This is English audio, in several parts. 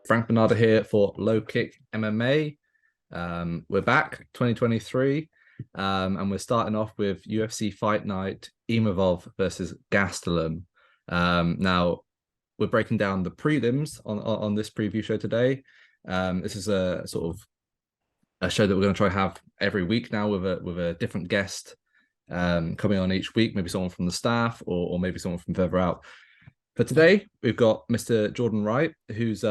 Frank Bonada here for LowKick MMA. We're back 2023, and we're starting off with UFC Fight Night, Imavov versus Gastelum. Now, we're breaking down the prelims on this preview show today. This is a sort of a show that we're going to try have every week now with a different guest coming on each week, maybe someone from the staff or maybe someone from further out. For today, we've got Mr. Jordan Wright, who's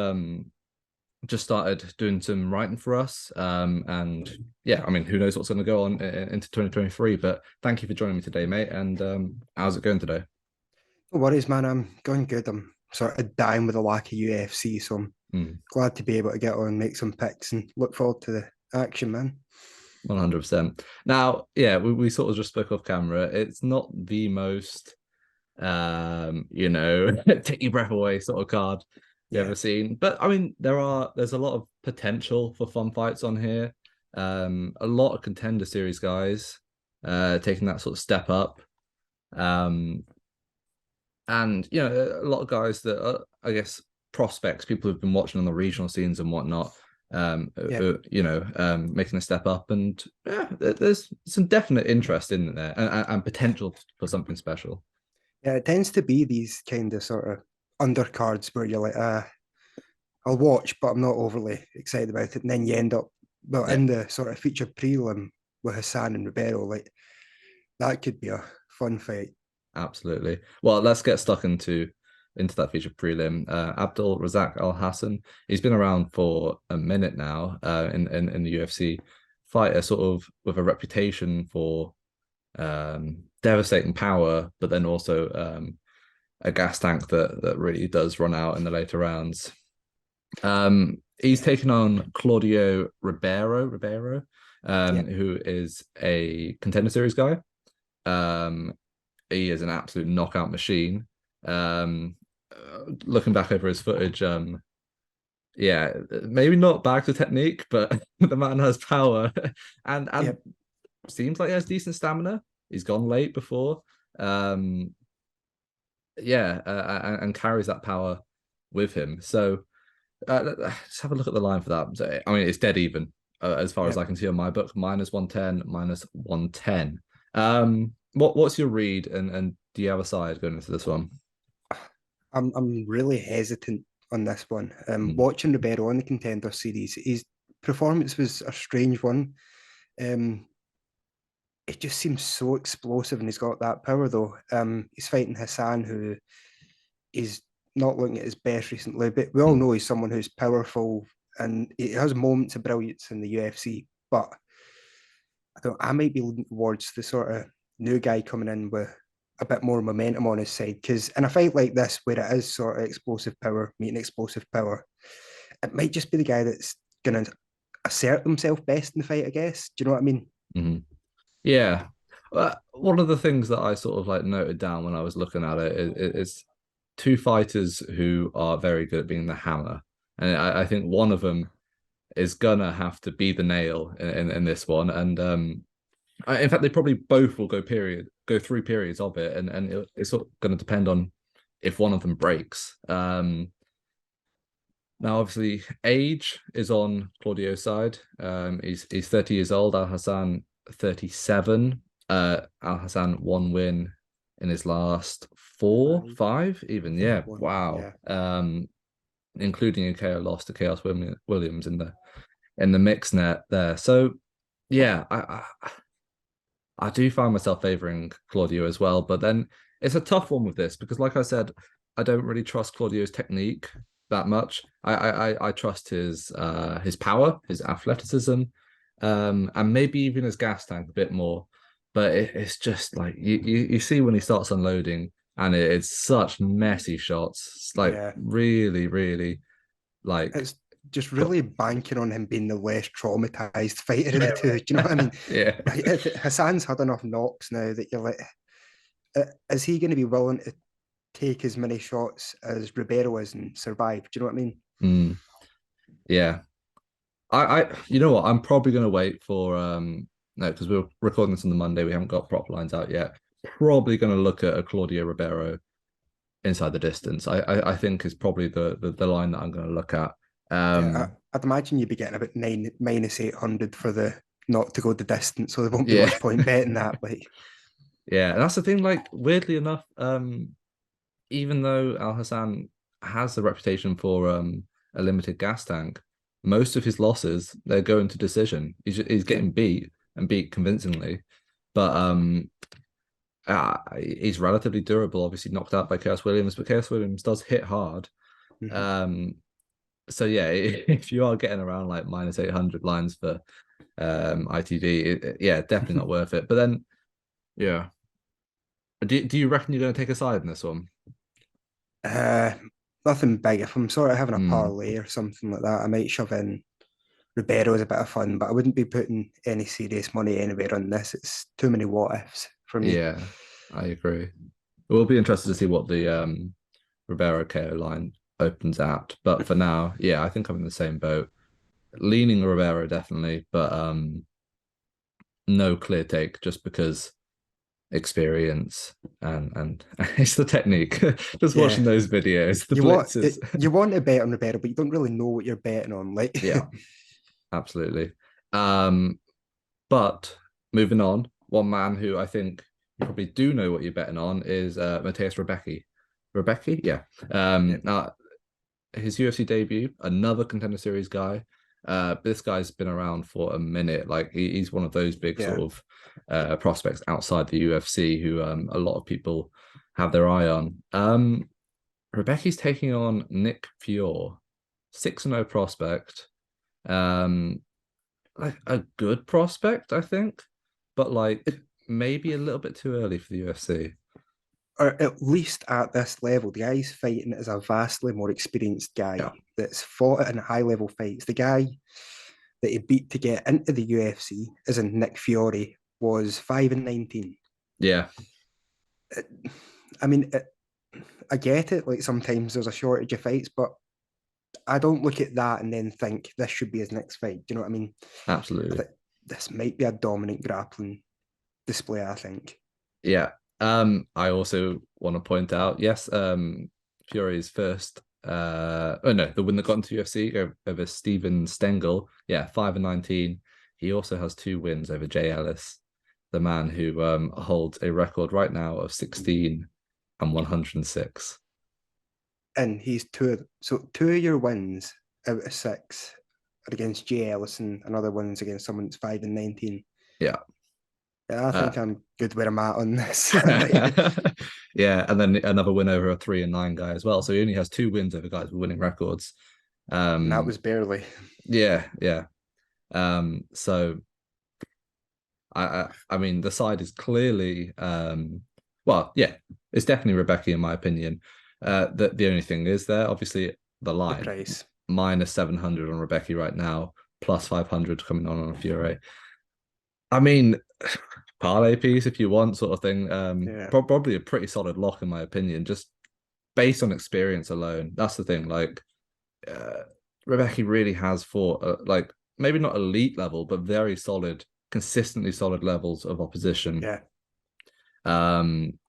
just started doing some writing for us. And yeah, I mean, who knows what's going to go on into 2023, but thank you for joining me today, mate. And how's it going today? No worries, man. I'm going good. I'm sort of dying with a lack of UFC, so I'm glad to be able to get on, make some picks, and look forward to the action, man. 100%. Now, yeah, we sort of just spoke off camera. It's not the most take your breath away sort of card you ever seen, but I mean there's a lot of potential for fun fights on here. A lot of contender series guys taking that sort of step up, and a lot of guys that are, I guess, prospects, people who've been watching on the regional scenes and whatnot, making a step up, and there's some definite interest in there and potential for something special. Yeah, it tends to be these kind of sort of undercards where you're like, I'll watch, but I'm not overly excited about it. And then you end up, in the sort of feature prelim with Hassan and Ribeiro, like that could be a fun fight. Absolutely. Well, let's get stuck into that feature prelim. Abdul Razak Alhassan, he's been around for a minute now in the UFC, fighter sort of with a reputation for devastating power, but then also a gas tank that really does run out in the later rounds. He's taken on Claudio Ribeiro, who is a contender series guy. He is an absolute knockout machine. Looking back over his footage, maybe not back to technique, but the man has power and seems like he has decent stamina. He's gone late before. And carries that power with him. So let's have a look at the line for that. So, I mean, it's dead even as far as I can see on my book, -110, -110. What's your read, and do you have a side going into this one? I'm really hesitant on this one. Watching Ribeiro on the contender series, his performance was a strange one. It just seems so explosive, and he's got that power though. He's fighting Hassan, who is not looking at his best recently, but we all know he's someone who's powerful and he has moments of brilliance in the UFC. But I might be leaning towards the sort of new guy coming in with a bit more momentum on his side, because in a fight like this, where it is sort of explosive power meeting explosive power, it might just be the guy that's going to assert himself best in the fight, I guess. Do you know what I mean? Mm-hmm. Yeah. One of the things that I sort of like noted down when I was looking at it is two fighters who are very good at being the hammer. And I think one of them is gonna have to be the nail in this one. And in fact, they probably both will go through periods of it, and it's sort of going to depend on if one of them breaks. Now, obviously, age is on Claudio's side. He's 30 years old. Alhassan 37. Alhassan one win in his last five even. Yeah, wow. Yeah. Including a KO loss to Chaos Williams in the mix net there. So yeah, I do find myself favoring Claudio as well, but then it's a tough one with this because, like I said, I don't really trust Claudio's technique that much. I trust his power, his athleticism, and maybe even his gas tank a bit more. But it's just like you see when he starts unloading, and it's such messy shots. It's like really, really like it's just really banking on him being the less traumatized fighter of the two. Do you know what I mean? Yeah. Hassan's had enough knocks now that you're like, is he going to be willing to take as many shots as Ribeiro is and survive? Do you know what I mean? Yeah. I you know what? I'm probably going to wait for no, because we're recording this on the Monday. We haven't got prop lines out yet. Probably going to look at a Claudio Ribeiro inside the distance. I think is probably the line that I'm going to look at. Yeah, Um, I'd imagine you'd be getting about minus 800 for the not to go the distance, so there won't be yeah, much point betting that. Like, yeah, and that's the thing. Like, weirdly enough, even though Alhassan has the reputation for a limited gas tank, most of his losses they're going to decision. He's yeah, getting beat and beat convincingly, but he's relatively durable. Obviously knocked out by Chaos Williams, but Chaos Williams does hit hard. mhm. Um, so yeah, if you are getting around like minus 800 lines for ITV, yeah, definitely not worth it. But then, yeah, do you reckon you're going to take a side in this one? Uh, nothing big. If I'm sort of having a Hmm. parlay or something like that, I might shove in Ribeiro as a bit of fun, but I wouldn't be putting any serious money anywhere on this. It's too many what ifs for me. Yeah, I agree. We'll be interested to see what the Ribeiro KO line opens at. But for now, yeah, I think I'm in the same boat. Leaning Ribeiro definitely, but no clear take just because experience and it's the technique. Just Yeah, watching those videos, the blitzes. you want to bet on Ribeiro, but you don't really know what you're betting on. Like, Yeah, absolutely. Um, but moving on, one man who I think you probably do know what you're betting on is Mateus Rebecki. Rebecki, yeah. yeah, Now his UFC debut, another contender series guy. This guy's been around for a minute. Like he's one of those big yeah. sort of prospects outside the UFC who a lot of people have their eye on. Rebecca's taking on Nick Fiore, 6-0 prospect. Um, like a good prospect, I think, but like maybe a little bit too early for the UFC. Or at least at this level, the guy's fighting as a vastly more experienced guy Yeah, that's fought in high level fights. The guy that he beat to get into the UFC, as in Nick Fiore, was 5-19. yeah, I mean, I get it. Like sometimes there's a shortage of fights, but I don't look at that and then think this should be his next fight. Do you know what I mean? I absolutely. think this might be a dominant grappling display. I think. Yeah. I also want to point out, yes, Fury's first oh no, the win that got into UFC over Steven Stengel. Yeah, 5-19. He also has 2 wins over Jay Ellis, the man who holds a record right now of 16 and 106. And he's two of your wins out of six are against Jay Ellison, another one's against someone that's 5-19. Yeah. Yeah, I Uh, think I'm good where I'm at on this. yeah, and then another win over a 3-9 guy as well. So he only has 2 wins over guys with winning records. And that Um, was barely. yeah, yeah. So I mean the side is clearly well, yeah, it's definitely Rebecca in my opinion. The only thing is there, obviously the The line price. minus 700 on Rebecca right now, plus 500 coming on Fiore. I mean, parlay piece if you want, sort of thing. Yeah. Probably a pretty solid lock in my opinion, just based on experience alone. That's the thing. Like, uh, Rebecca really has fought like maybe not elite level, but very solid, consistently solid levels of opposition. Yeah. Um,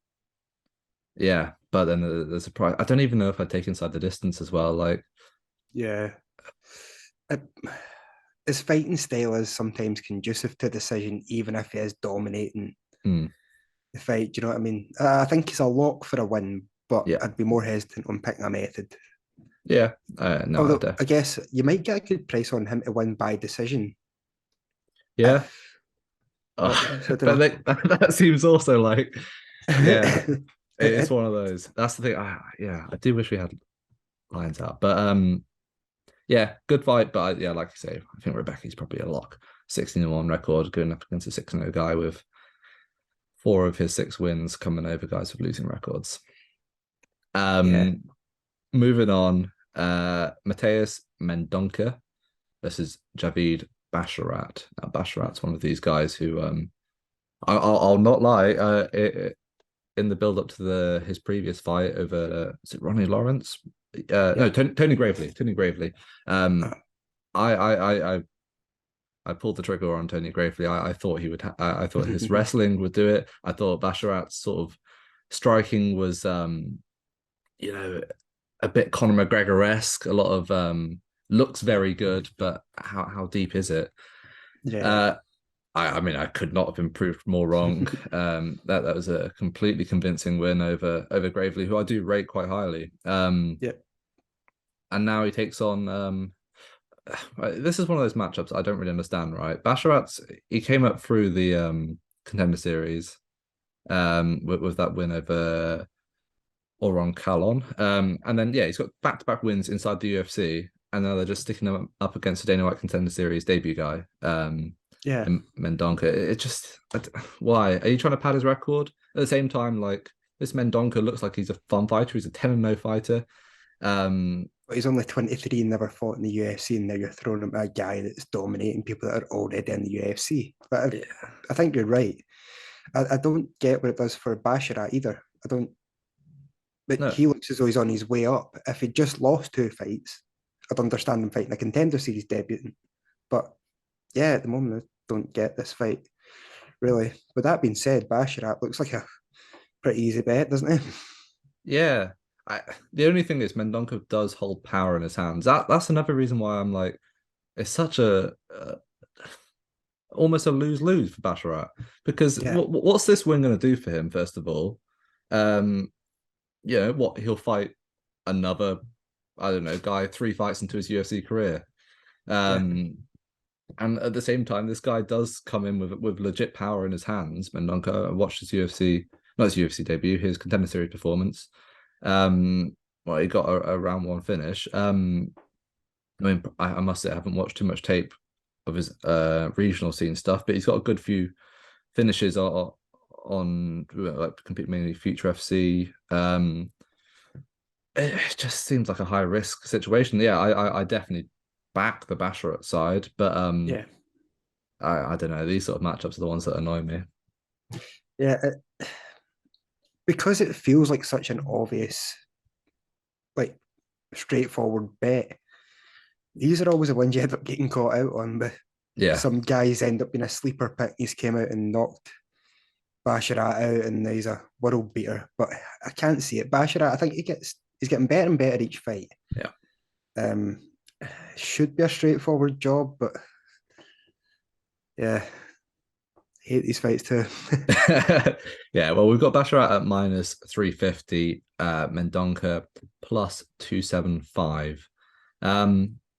yeah, but then the surprise. I don't even know if I'd take inside the distance as well. Like, Yeah. It, his fighting style is sometimes conducive to decision, even if he is dominating hmm, the fight. Do you know what I mean? I think he's a lock for a win, but yeah, I'd be more hesitant on picking a method. yeah. No, Although I guess you might get a good price on him to win by decision yeah. if, Oh, so I but don't that seems also like, yeah, know. it's one of those. That's the thing. Yeah, I do wish we had lines out, but yeah, good fight. But yeah, like you say, I think Rebecca's probably a lock. 16-1 record going up against a 6-0 guy with 4 of his 6 wins coming over guys with losing records. Yeah. Um, moving on, Mateus Mendonça versus Javid Basharat. Now, Basharat's one of these guys who I'll not lie. In the build up to his previous fight over is it Ronnie Lawrence? No, Yeah. Tony Gravely. Tony Gravely. Um, Uh, I I I I I pulled the trigger on Tony Gravely. I thought he would. I thought his wrestling would do it. I thought Basharat's sort of striking was you know a bit Conor McGregor esque. A lot of looks very good, but how deep is it? Yeah. I mean, I could not have been proved more wrong. That was a completely convincing win over Gravely, who I do rate quite highly. Yeah. And now he takes on this is one of those matchups I don't really understand, right? Basharat, he came up through the contender series with that win over Oron Calon. And then he's got back-to-back wins inside the UFC, and now they're just sticking him up against the Dana White contender series debut guy. Yeah. Mendonça. It just why are you trying to pad his record at the same time? Like this Mendonça looks like he's a fun fighter. He's a 10-0 fighter. But he's only 23 and never fought in the UFC, and now you're throwing him at a guy that's dominating people that are already in the UFC. But I think you're right. I don't get what it does for Basharat either. I don't. But No. he looks as though he's on his way up. If he just lost 2 fights, I'd understand him fighting a contender series debutant. But yeah, at the moment, I don't get this fight, really. With that being said, Basharat looks like a pretty easy bet, doesn't it? Yeah. The only thing is Mendonça does hold power in his hands. That's another reason why I'm like, it's such a almost a lose-lose for Basharat, because Yeah. what's this win going to do for him? First of all, what he'll fight another, I don't know, guy 3 fights into his UFC career. And at the same time, this guy does come in with legit power in his hands. Mendonça, I watched his not his UFC debut, his contender series performance. He got a round one finish. I mean, I must say I haven't watched too much tape of his regional scene stuff, but he's got a good few finishes on like compete mainly Future FC. It just seems like a high risk situation. Yeah, I definitely back the Basharat side, but Yeah. I don't know. These sort of matchups are the ones that annoy me. Yeah. Because it feels like such an obvious, like straightforward bet. These are always the ones you end up getting caught out on, but Yeah, some guys end up being a sleeper pick. He's came out and knocked Basharat out, and he's a world beater. But I can't see it. Basharat, I think he's getting better and better each fight. yeah. Should be a straightforward job, but yeah, hate these fights too. Yeah, well, we've got Basharat at minus 350, Mendonça plus 275.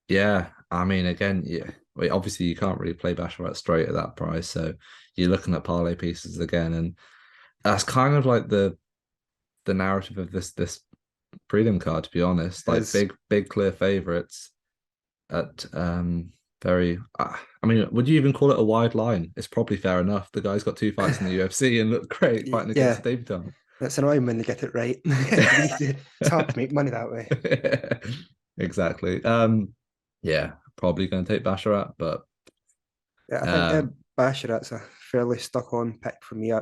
Yeah, I mean, again, yeah, well, obviously you can't really play Basharat straight at that price, so you're looking at parlay pieces again, and that's kind of like the narrative of this prelim card, to be honest. Like big clear favorites at very. I mean, would you even call it a wide line? It's probably fair enough. The guy's got 2 fights in the UFC and looked great fighting against David Tom. That's annoying when they get it right. It's hard to make money that way. Exactly. Yeah, probably going to take Basharat, but yeah, I think Basharat's a fairly stuck on pick for me. I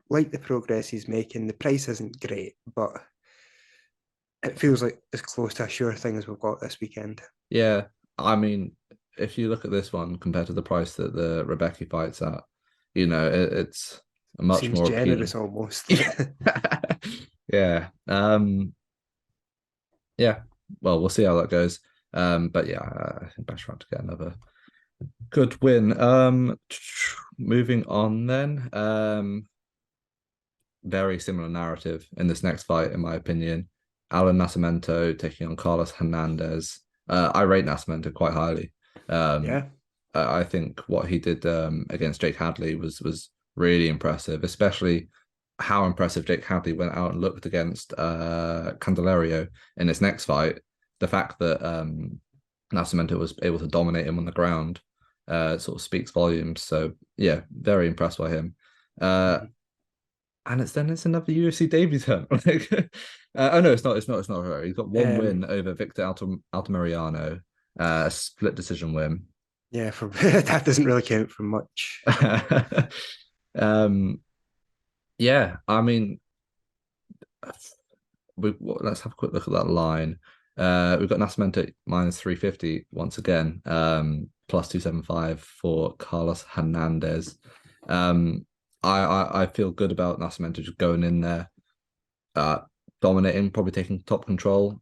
like the progress he's making. The price isn't great, but it feels like as close to a sure thing as we've got this weekend. yeah, I mean, if you look at this one compared to the price that the Rębecki fights at, it's a much Seems more generous appealing. almost. Yeah. Yeah. Well, we'll see how that goes. But yeah, I think Basharat to get another good win. Moving on then. Very similar narrative in this next fight, in my opinion. Alan Nascimento taking on Carlos Hernandez. I rate Nascimento quite highly. Yeah. I think what he did against Jake Hadley was really impressive, especially how impressive Jake Hadley went out and looked against Candelario in his next fight. The fact that Nascimento was able to dominate him on the ground sort of speaks volumes. So yeah, very impressed by him. And it's another UFC debutant. Oh no, it's not. It's not her. He's got one win over Victor Altamirano, split decision win. Yeah, for that doesn't really count for much. Yeah, I mean, let's have a quick look at that line. We've got Nascimento minus 350 once again, plus 275 for Carlos Hernandez. I feel good about Nascimento just going in there, dominating, probably taking top control.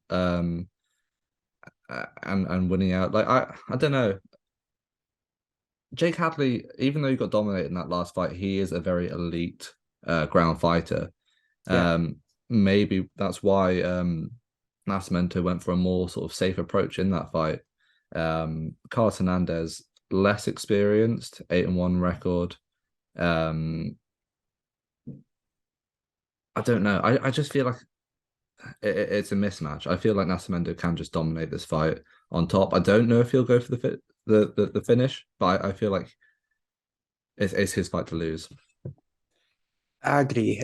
and winning out. Like I don't know. Jake Hadley, even though he got dominated in that last fight, he is a very elite ground fighter. Yeah. Maybe that's why Nascimento went for a more sort of safe approach in that fight. Carlos Hernandez, less experienced, 8-1 record. I don't know. I just feel like it's a mismatch. I feel like Nascimento can just dominate this fight on top. I don't know if he'll go for the finish, but I feel like it's his fight to lose. I agree.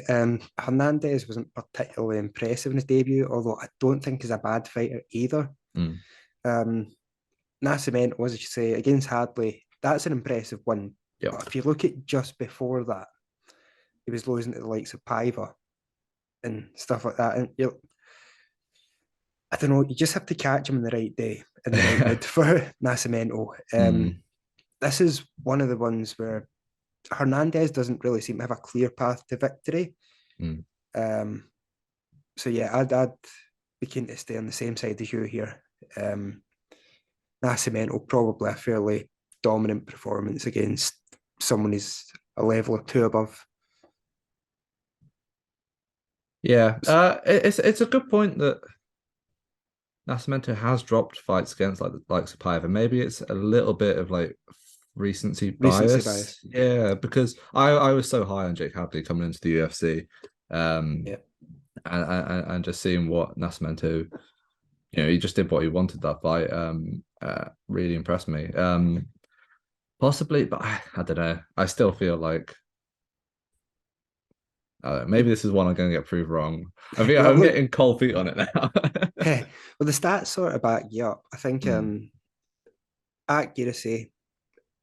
Hernandez wasn't particularly impressive in his debut, although I don't think he's a bad fighter either. Mm. Nascimento, as you say, against Hadley, that's an impressive win. Yep. But if you look at just before that, he was losing to the likes of Paiva and stuff like that. And I don't know, you just have to catch him in the right day, in the right mood for Nascimento. This is one of the ones where Hernandez doesn't really seem to have a clear path to victory. So yeah, I'd be keen to stay on the same side as you here. Nascimento, probably a fairly dominant performance against someone who's a level or two above. Yeah, it's a good point that Nascimento has dropped fights against like the likes of Paiva. Maybe it's a little bit of like recency bias. Yeah, because I was so high on Jake Hadley coming into the UFC. And just seeing what Nascimento, he just did what he wanted that fight. Really impressed me. Possibly, but I don't know. I still feel like maybe this is one I'm going to get proved wrong. I think I'm getting cold feet on it now. Well, the stats sort of back you up. I think accuracy,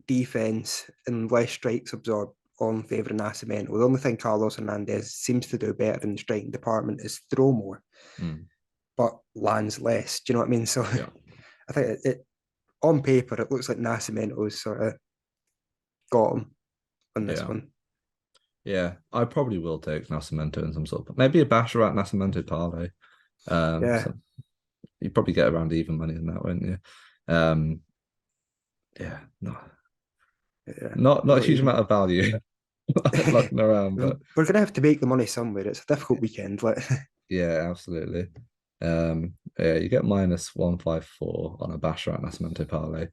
defense, and less strikes absorbed all in favour of Nascimento. The only thing Carlos Hernandez seems to do better in the striking department is throw more, but lands less. Do you know what I mean? So I think it on paper, it looks like Nascimento's sort of got him on this one. Yeah, I probably will take Nascimento in some sort of maybe a Basharat Nascimento parlay. So you probably get around even money in that, won't you? Not a huge amount of value looking around, but we're gonna have to make the money somewhere. It's a difficult weekend. Yeah, absolutely. You get -154 on a Basharat Nascimento parlay.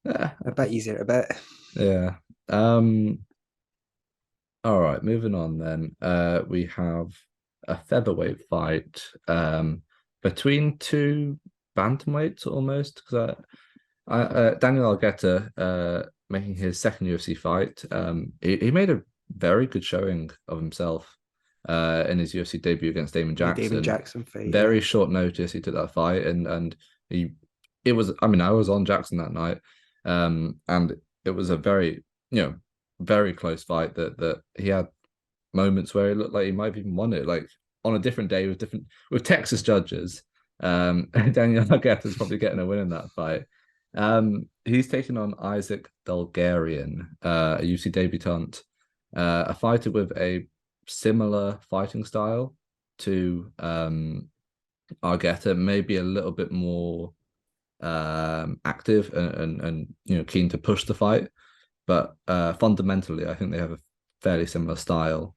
A bit easier, a bit. Yeah. All right, moving on then. We have a featherweight fight between two bantamweights almost, because Daniel Argueta making his second UFC fight. He made a very good showing of himself in his UFC debut against Damon Jackson. Damon Jackson fight. Very short notice he took that fight, and it was. I mean, I was on Jackson that night, and it was a very very close fight that he had moments where it looked like he might have even won it, like on a different day with Texas judges. Daniel Argueta is probably getting a win in that fight. He's taken on Isaac Dulgarian, a UFC debutant, a fighter with a similar fighting style to Argueta, maybe a little bit more active and keen to push the fight. But fundamentally, I think they have a fairly similar style.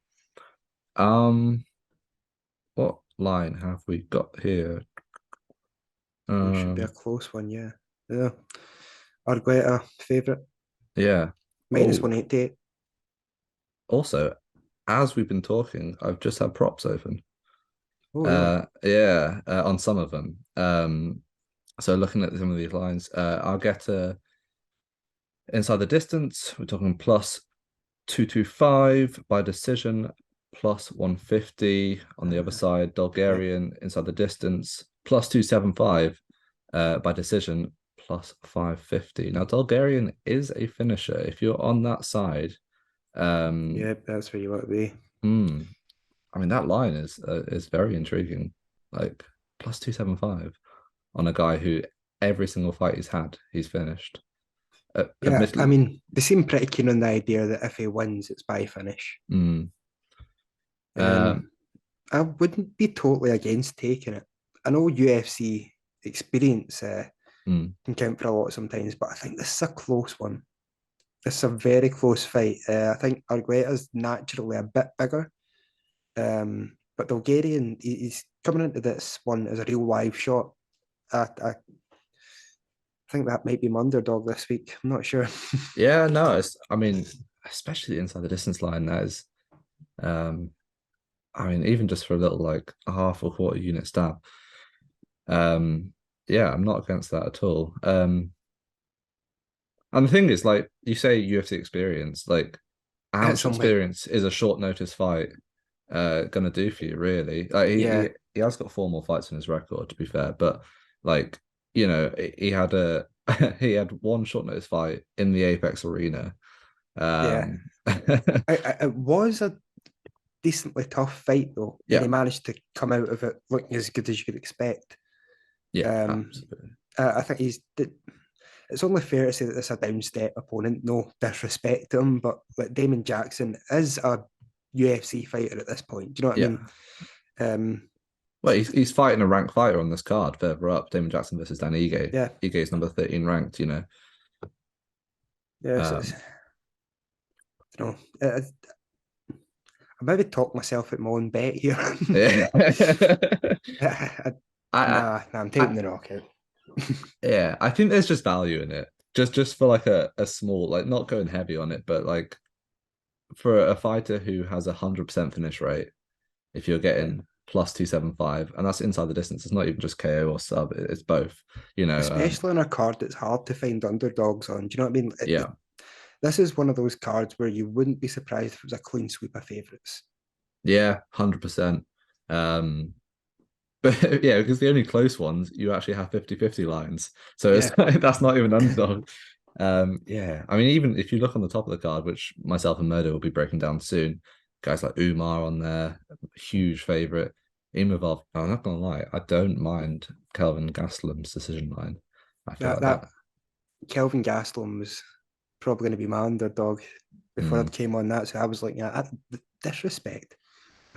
What line have we got here? It should be a close one, yeah. Argueta, favourite. Yeah. -188. Also, as we've been talking, I've just had props open. On some of them. So looking at some of these lines, Argueta inside the distance, we're talking +225 by decision, +150 on the other side. Dulgarian inside the distance, +275 by decision, +550. Now, Dulgarian is a finisher. If you're on that side, that's where you want to be. I mean, that line is very intriguing. Like +275 on a guy who every single fight he's had, he's finished. I mean, they seem pretty keen on the idea that if he wins, it's by finish. I wouldn't be totally against taking it. I know UFC experience can count for a lot sometimes. But I think this is a close one. This is a very close fight. I think Argueta is naturally a bit bigger. But Dulgarian, he's coming into this one as a real live shot. I think that might be my underdog this week. I'm not sure. Yeah, no, I mean, especially inside the distance line, that is, I mean, even just for a little like a half or quarter unit stab. Yeah, I'm not against that at all. And the thing is, like you say, UFC experience, like how much experience is a short notice fight gonna do for you, really? Like he has got 4 more fights in his record, to be fair, but like, you know, he had he had 1 short notice fight in the Apex arena. It was a decently tough fight though, and he managed to come out of it looking as good as you could expect. Absolutely. I think it's only fair to say that this is a downstep opponent. No disrespect to him, but like Damon Jackson is a UFC fighter at this point. Do you know what I mean? Well, he's fighting a ranked fighter on this card further up. Damon Jackson versus Dan Ige. Yeah, Ige's number 13 ranked. You know. Yeah, you know, I maybe talk myself at my own bet here. I'm taking the knockout. Yeah, I think there's just value in it. Just for like a small, like not going heavy on it, but like for a fighter who has 100% finish rate, if you're getting plus 275, and that's inside the distance, it's not even just KO or sub, it's both, you know. Especially on a card that's hard to find underdogs on. Do you know what I mean? Yeah. This is one of those cards where you wouldn't be surprised if it was a clean sweep of favourites. Yeah, 100%. But yeah, because the only close ones, you actually have 50-50 lines. So it's that's not even underdog. Yeah, I mean, even if you look on the top of the card, which myself and Murdo will be breaking down soon, guys like Umar on there, huge favorite. Imavov, I'm not gonna lie, I don't mind Kelvin Gastelum's decision line. I feel that Kelvin Gastelum was probably going to be my underdog before it came on that. So I was like, yeah, disrespect.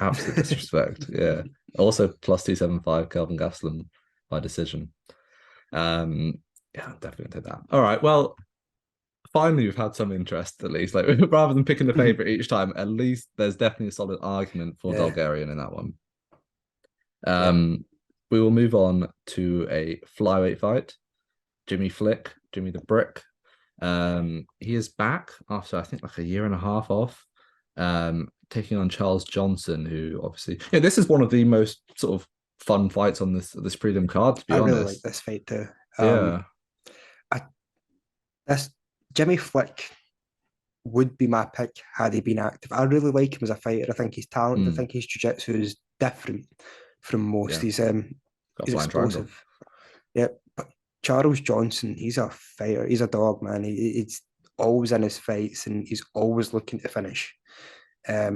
Absolute disrespect. Yeah. Also plus 275 Kelvin Gastelum by decision. Yeah, definitely take that. All right. Well, finally we've had some interest at least. Like rather than picking the favorite each time, at least there's definitely a solid argument for Dulgarian in that one. We will move on to a flyweight fight. Jimmy the Brick. He is back after I think like a year and a half off. Taking on Charles Johnson, who obviously this is one of the most sort of fun fights on this prelim card, to be honest. I really like this fight too. This Jimmy Flick would be my pick had he been active. I really like him as a fighter. I think he's talented. I think his jiu-jitsu is different from most. He's explosive. But Charles Johnson, he's a fighter. He's a dog, man. He's always in his fights and he's always looking to finish. I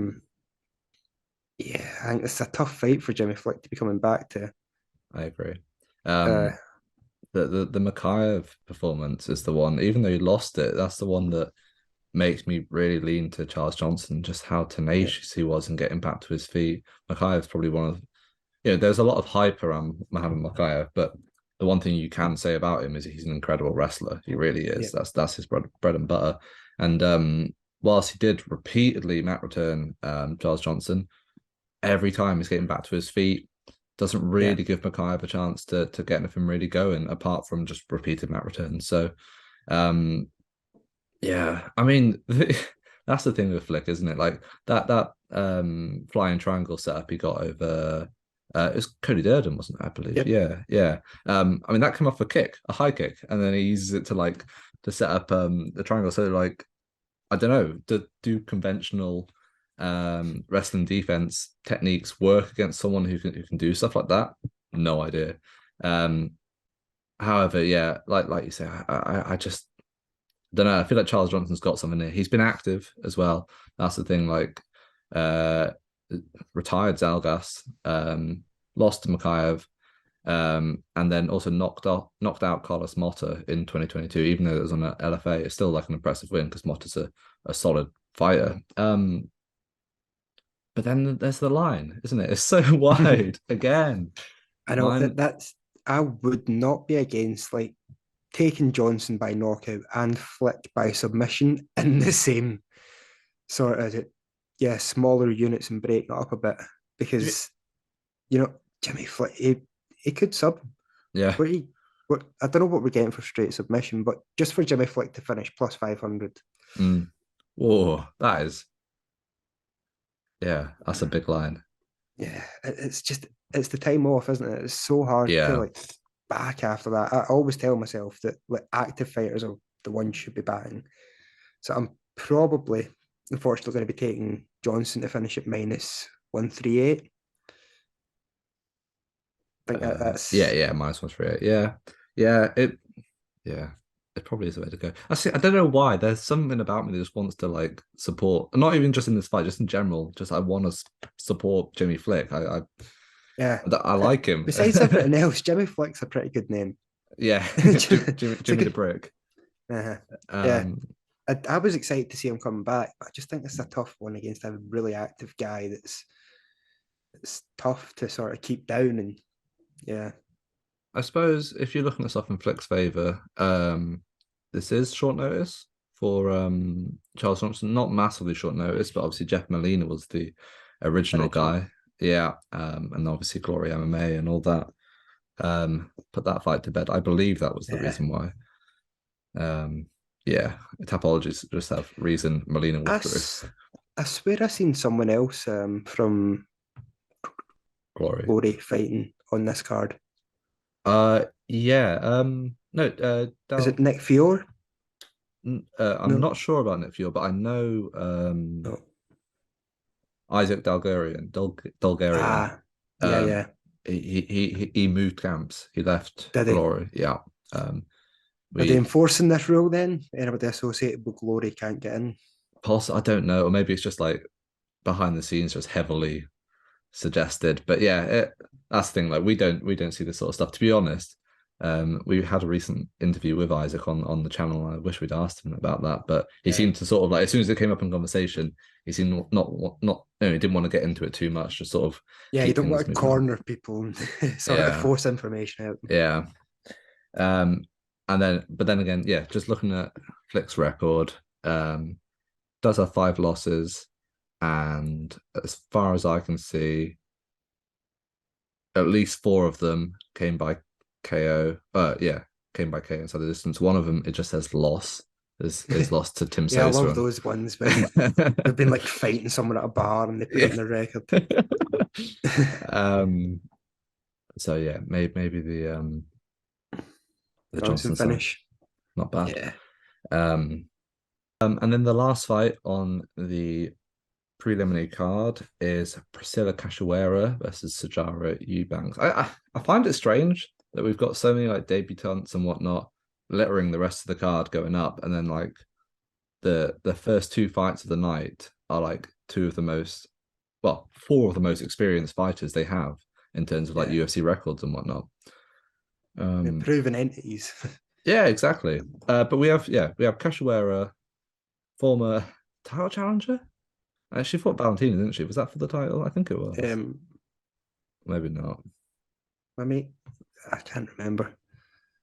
think it's a tough fight for Jimmy Flick to be coming back to. I agree. The Makayev performance is the one, even though he lost it, that's the one that makes me really lean to Charles Johnson, just how tenacious he was in getting back to his feet. Makayev's probably one of, there's a lot of hype around Muhammad Makayev, but the one thing you can say about him is he's an incredible wrestler. He really is. That's his bread and butter. And whilst he did repeatedly mat return Charles Johnson, every time he's getting back to his feet, doesn't really give Makayev a chance to get anything really going, apart from just repeated mat returns. So, I mean, that's the thing with Flick, isn't it? Like that flying triangle setup he got over, it was Cody Durden, wasn't it? I believe. Yep. Yeah. I mean, that came off a high kick, and then he uses it to set up the triangle. So like, I don't know, do conventional wrestling defense techniques work against someone who can do stuff like that? No idea. However, like you say, I just don't know. I feel like Charles Johnson's got something there. He's been active as well. That's the thing. Like, retired Zalgas, lost to Makayev, and then also knocked out Carlos Mota in 2022. Even though it was on an LFA, it's still like an impressive win because Mota's a solid fighter. But then there's the line, isn't it? It's so wide again. I know that's. I would not be against like taken Johnson by knockout and Flick by submission in the same sort of, smaller units and breaking it up a bit, because Jimmy Flick, he could sub. Yeah. I don't know what we're getting for straight submission, but just for Jimmy Flick to finish plus 500. Whoa, that's a big line. Yeah, it's the time off, isn't it? It's so hard to like back after that. I always tell myself that like active fighters are the ones who should be batting. So I'm probably, unfortunately, going to be taking Johnson to finish at minus 138. I think that's minus 138. It probably is the way to go. I don't know why. There's something about me that just wants to like support, not even just in this fight, just in general. Just I want to support Jimmy Flick. I like him. Besides everything else, Jimmy Flick's a pretty good name. Yeah, Jimmy the Brick. I was excited to see him coming back, but I just think it's a tough one against a really active guy that's tough to sort of keep down. And I suppose if you're looking at stuff in Flick's favor, this is short notice for Charles Johnson. Not massively short notice, but obviously Jeff Molina was the original guy. Yeah, and obviously Glory MMA and all that. Put that fight to bed. I believe that was the reason why. Topologies just have reason Molina withdrew. I swear I seen someone else from Glory fighting on this card. No. Is it Nick Fiore? I'm not sure about Nick Fiore, but I know Isaac Dulgarian. He moved camps. He left Glory. Yeah. Are they enforcing this rule then? Anybody associated with Glory can't get in? I don't know, or maybe it's just like behind the scenes, just heavily suggested. But that's the thing. Like we don't see this sort of stuff. To be honest, we had a recent interview with Isaac on the channel. I wish we'd asked him about that, but he seemed to sort of like as soon as it came up in conversation, he seemed he didn't want to get into it too much. Just sort of you don't want to corner people and sort of force information out. Yeah. But then again, just looking at Flick's record, does have 5 losses, and as far as I can see, at least 4 of them came by KO. Came by KO inside the distance. One of them, it just says loss. Is lost to Tim Sosa. I love those ones when they've been like fighting someone at a bar and they put it on the record. So maybe the Johnson finish. Not bad. Yeah. And then the last fight on the preliminary card is Priscilla Cachoeira versus Sijara Eubanks. I find it strange that we've got so many like debutantes and whatnot littering the rest of the card going up, and then like the first 2 fights of the night are like 4 of the most experienced fighters they have in terms of like UFC records and whatnot. Proven entities. Yeah, exactly. But we have Cachoeira, former title challenger. She fought Valentina, didn't she? Was that for the title? I think it was. Maybe not. I can't remember.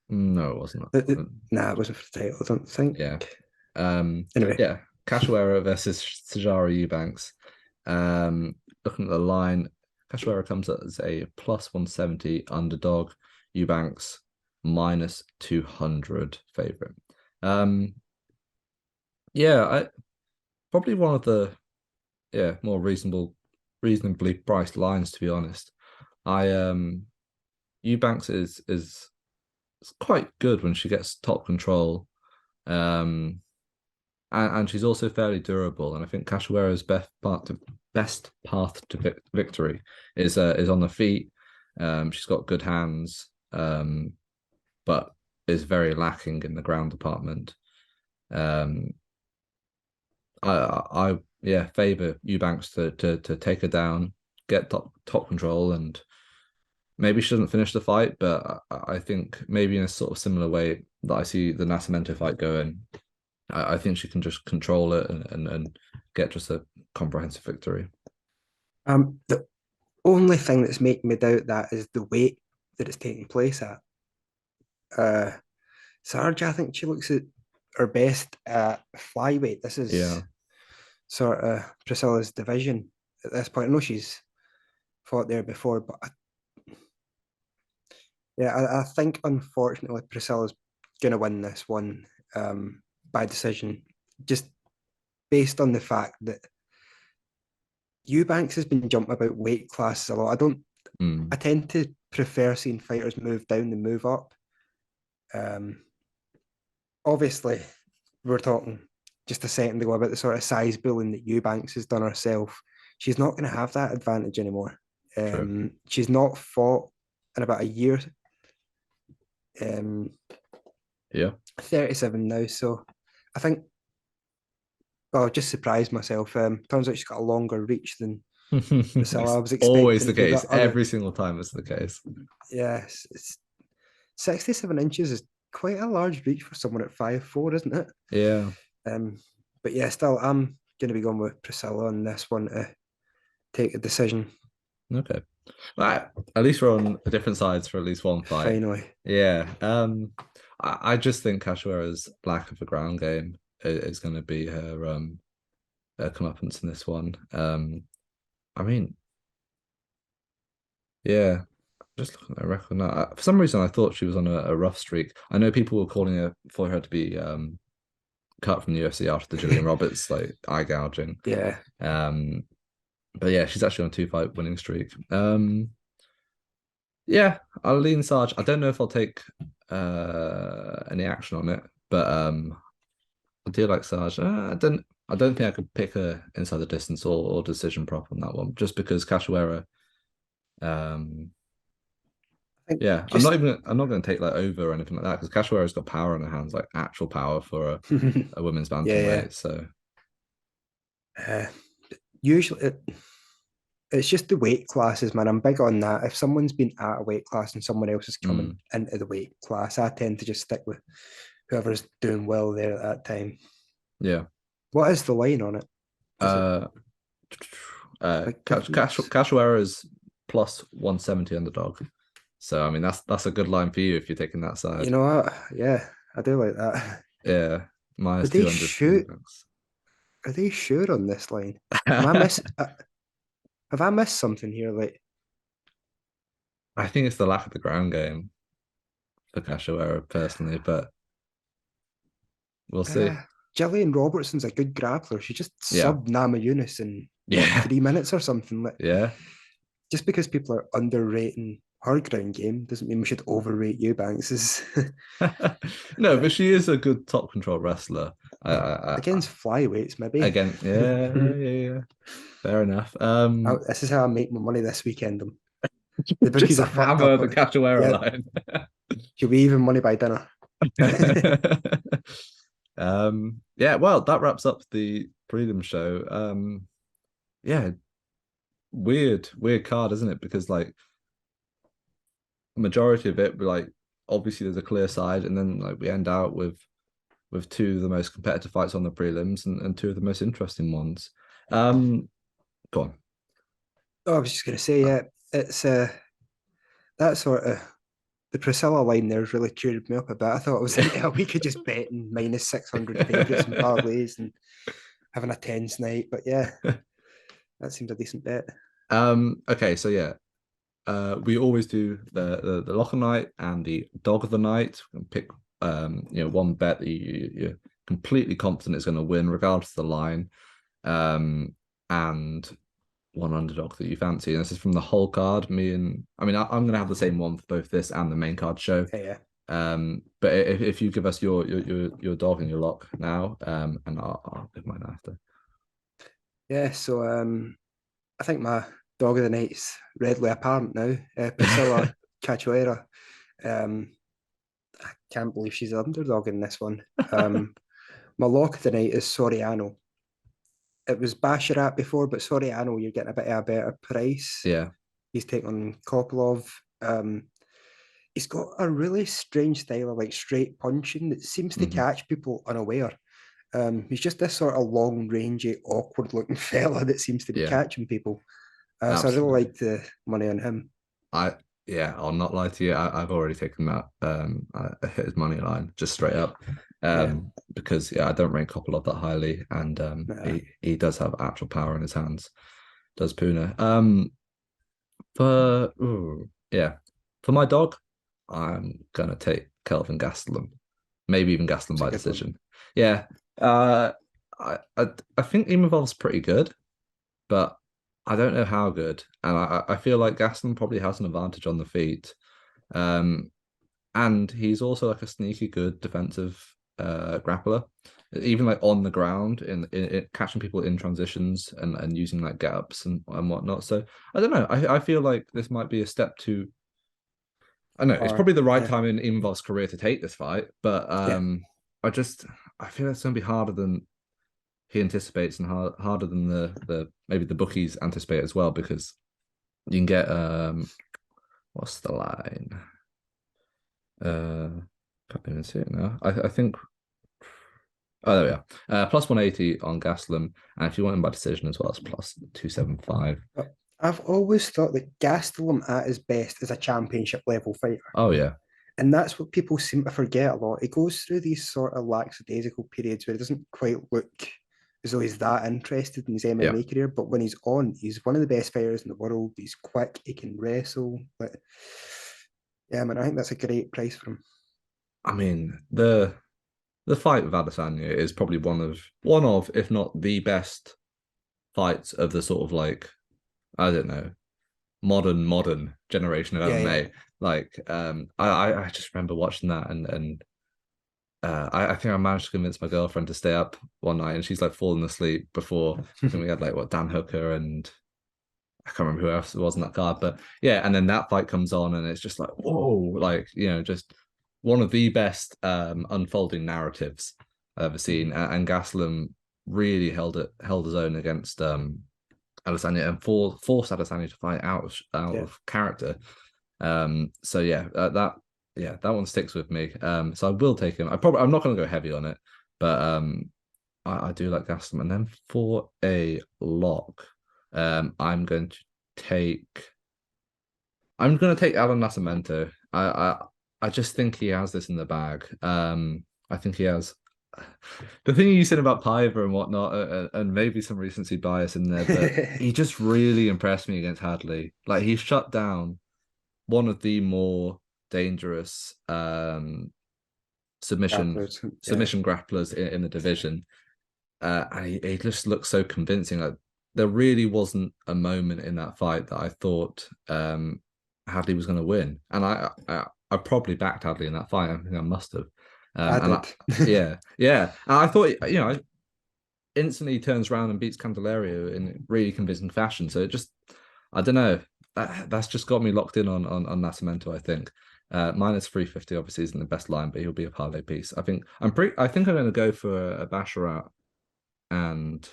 No, it wasn't. It wasn't for the title, I don't think. Yeah. Anyway. Cachoeira versus Sijara Eubanks. Looking at the line, Cachoeira comes as a plus 170 underdog. Eubanks minus 200 favorite. Probably one of the more reasonably priced lines, to be honest. Eubanks is quite good when she gets top control, and she's also fairly durable. And I think Cachoeira's best path to victory is on the feet. She's got good hands, but is very lacking in the ground department. I favor Eubanks to take her down, get top control, and maybe she doesn't finish the fight, but I think maybe in a sort of similar way that I see the Nascimento fight going, I think she can just control it and get just a comprehensive victory. The only thing that's making me doubt that is the weight that it's taking place at. Sarge, I think she looks at her best at flyweight. This is sort of Priscilla's division at this point. I know she's fought there before, but I think unfortunately Priscilla's going to win this one by decision, just based on the fact that Eubanks has been jumping about weight classes a lot. I tend to prefer seeing fighters move down than move up. Obviously, we were talking just a second ago about the sort of size bullying that Eubanks has done herself. She's not going to have that advantage anymore. She's not fought in about a year. 37 now, so I think, well, I just surprised myself. Turns out she's got a longer reach than Priscilla. I was expecting always the case. Every single time it's the case. Yes, it's 67 inches is quite a large reach for someone at 5'4", isn't it? Yeah. But yeah, still, I'm going to be going with Priscilla on this one to take a decision. Okay. Right. At least we're on different sides for at least one fight. Finally. Yeah. I just think Cachoeira's lack of a ground game is going to be her comeuppance in this one. I mean, yeah, just looking at her record now. For some reason, I thought she was on a rough streak. I know people were calling for her to be cut from the UFC after the Gillian Roberts like eye gouging. Yeah. But yeah, she's actually on a 2-fight winning streak. Yeah, I'll lean Sarge. I don't know if I'll take any action on it, but I do like Sarge. I don't think I could pick her inside the distance or decision prop on that one, just because Cachoeira. I'm not going to take like over or anything like that, because Cachoeira's got power in her hands, like actual power for a women's bantamweight. So usually it's just the weight classes, man. I'm big on that. If someone's been at a weight class and someone else is coming into the weight class, I tend to just stick with whoever's doing well there at that time. Yeah. What is the line on it? Cachoeira is plus 170 underdog. So I mean that's a good line for you if you're taking that side. You know what? Yeah, I do like that. Yeah. Minus 200. Are they sure on this line? Have I missed something here? Like, I think it's the lack of the ground game for Cachoeira personally, but we'll see. Gillian Robertson's a good grappler. She just subbed Nama Yunus in 3 minutes or something. Like, just because people are underrating her ground game doesn't mean we should overrate Eubanks. No, but she is a good top control wrestler. Against flyweights, maybe. Again, yeah. Fair enough. This is how I make my money this weekend. The just hammer the Cachoeira line. She'll be even money by dinner. Well, that wraps up the prelim show. Weird card, isn't it? Because like majority of it, like obviously there's a clear side, and then like we end out with two of the most competitive fights on the prelims and two of the most interesting ones. Go on. I was just going to say, it's that sort of the Priscilla line there has really cheered me up a bit. I thought it was a week of just betting minus 600 favourites and parlays and having a tense night, but yeah, that seems a decent bet. Okay, so yeah, we always do the lock of the night and the dog of the night. Pick one bet that you're completely confident is going to win regardless of the line, and one underdog that you fancy. And this is from the whole card. I'm going to have the same one for both this and the main card show. Yeah. But if you give us your dog and your lock now, and I'll give mine after. Yeah, so I think my dog of the night's readily apparent now. Priscilla Cachoeira. I can't believe she's the underdog in this one. My lock of the night is Soriano. It was Basharat before, but Soriano, you're getting a bit of a better price. Yeah. He's taking on Kopilov. He's got a really strange style of like straight punching that seems to catch people unaware. He's just this sort of long rangey, awkward looking fella that seems to be catching people. So I really like the money on him. Yeah, I'll not lie to you. I've already taken that. I hit his money line just straight up. Because I don't rate Kopylov that highly, and he does have actual power in his hands. Does Puna. For my dog, I'm gonna take Kelvin Gastelum, maybe even Gastelum by decision. One. Yeah. I think Imavov's pretty good, but I don't know how good, and I feel like Gastelum probably has an advantage on the feet, and he's also like a sneaky good defensive grappler, even like on the ground in catching people in transitions and using like get ups and whatnot. So I don't know. I feel like this might be a step to. I know it's probably the right time in Imavov's career to take this fight, but I feel it's going to be harder than he anticipates and harder than the maybe the bookies anticipate as well, because you can get what's the line? Can't even see it now. I think. Oh, there we are. Plus 180 on Gastelum, and if you want him by decision as well, it's plus 275. I've always thought that Gastelum at his best is a championship level fighter. Oh yeah. And that's what people seem to forget a lot. He goes through these sort of lackadaisical periods where it doesn't quite look as though he's that interested in his MMA career, but when he's on, he's one of the best fighters in the world. He's quick, he can wrestle. But yeah, man, I think that's a great price for him. I mean, the fight with Adesanya is probably one of, if not the best fights of the sort of like, I don't know, modern generation of MMA. Yeah. Like, I just remember watching that and I think I managed to convince my girlfriend to stay up one night, and she's like falling asleep before. I think we had like Dan Hooker and I can't remember who else it was in that card, but yeah. And then that fight comes on, and it's just like, whoa, like, you know, just one of the best unfolding narratives I've ever seen. And Gastelum really held his own against Adesanya and forced Adesanya to fight out of character. So yeah, that one sticks with me. So I will take him. I'm not going to go heavy on it, but I do like Gastelum. And then for a lock, I'm going to take Alan Nascimento. I just think he has this in the bag. I think he has the thing you said about Piver and whatnot, and maybe some recency bias in there, but he just really impressed me against Hadley. Like, he shut down one of the more dangerous submission grapplers in the division. And he just looks so convincing. Like, there really wasn't a moment in that fight that I thought Hadley was going to win, and I probably backed Hadley in that fight. I think I must have. Yeah. And I thought, you know, instantly turns around and beats Candelario in really convincing fashion. So it just, I don't know. That's just got me locked in on Nascimento, I think. Minus 350 obviously isn't the best line, but he'll be a parlay piece. I think I'm going to go for a Basharat and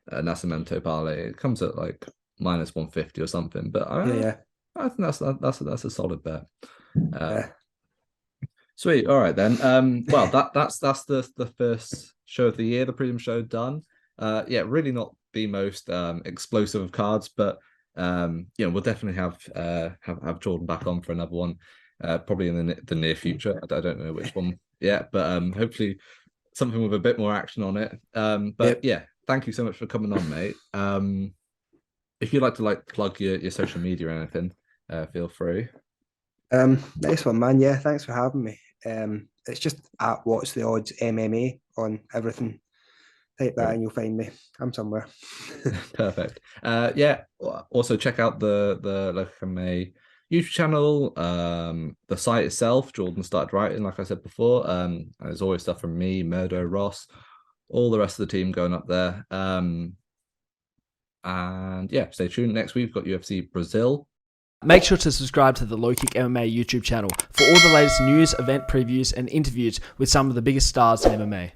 a Nascimento parlay. It comes at like minus 150 or something, but I think that's a solid bet. Sweet. All right then. Well, that's the first show of the year, the prelim show done. Really not the most explosive of cards, but we'll definitely have Jordan back on for another one, probably in the near future. I don't know which one yet, but hopefully something with a bit more action on it. Thank you so much for coming on, mate. If you'd like to plug your social media or anything, feel free. Nice one, man. Yeah, thanks for having me. It's just at What's the Odds MMA on everything. Type that and you'll find me. I'm somewhere. Perfect. Also check out the LowKickMMA YouTube channel. The site itself, Jordan started writing, like I said before. There's always stuff from me, Murdo, Ross, all the rest of the team going up there. Stay tuned. Next week we've got UFC Brazil. Make sure to subscribe to the LowKickMMA YouTube channel for all the latest news, event previews, and interviews with some of the biggest stars in MMA.